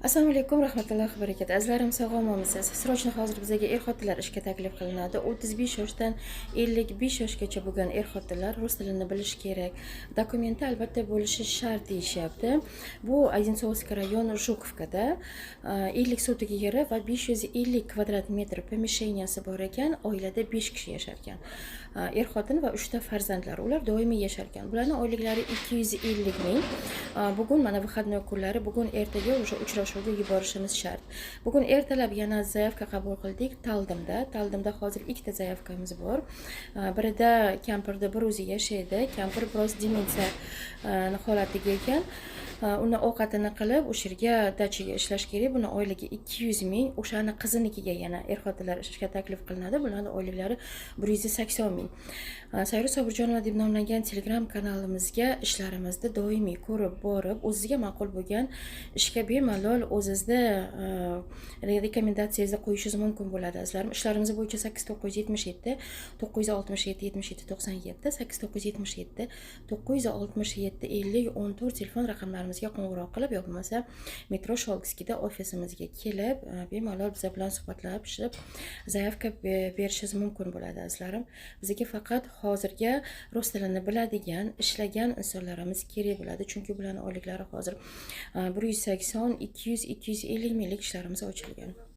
Assalomu alaykum, rahmatullohi va barakatuh. Azizlarim, sog'omamisiz? Srochno hozir bizga er-xotinlar ishga taklif qilinadi. 35 yoshdan 55 yoshgacha bo'lgan er-xotinlar rus tilini bilish kerak. Dokumenti albatta bo'lishi shart deyishyapti. Bu Одинцовский rayon Жуковкada 50 sotik yeri va 550 kvadrat metr помещенияsi bor ekan. Oilada 5 kishi yashar ekan. Er-xotin va 3 ta farzandlar. Ular doimiy yashar ekan. Bularning oyliklari 250 ming. Bugun mana выходной kunlari, bugun ertaga o'sha uchrashuvga yuborishimiz shart. Bugun ertalab yana zayavka qabul qildik Taldimda hozir ikkita zayavkamiz bor. Birida kampirda bir o'zi yashaydi. Kampir biroz demensiya holatiga ekan. Uni ovqatini qilib, o'sha yerga dachaga ishlash kerak. Buni oyligi 200 ming. O'shani qizinikiga yana er-xotinlar ishga taklif qilinadi. Bularning oyliklari 180 ming. Sayru Sobirjonova deb nomlangan Telegram kanalimizga ishlarimizni doimiy ko'rib borib, o'zingizga ma'qul bo'lgan ishga bemalol o'zingizda rekomendatsiyangizni qo'yishingiz mumkin bo'ladi azizlarim. Ishlarimiz bo'yicha 8977 967 77 97 8977 967 50 14 telefon raqamlarimizga qo'ng'iroq qilib, yo bo'lmasa metro Sholgiskida ofisimizga kelib, bemalol biz bilan suhbatlashib, zayavka berishingiz mumkin bo'ladi azizlarim. Bizga faqat hozirga rus tilini biladigan, ishlagan insonlarimiz kerak bo'ladi. Chunki bularning oyliklari hozir 180, 200, 250 minglik ishlarimiz ochilgan.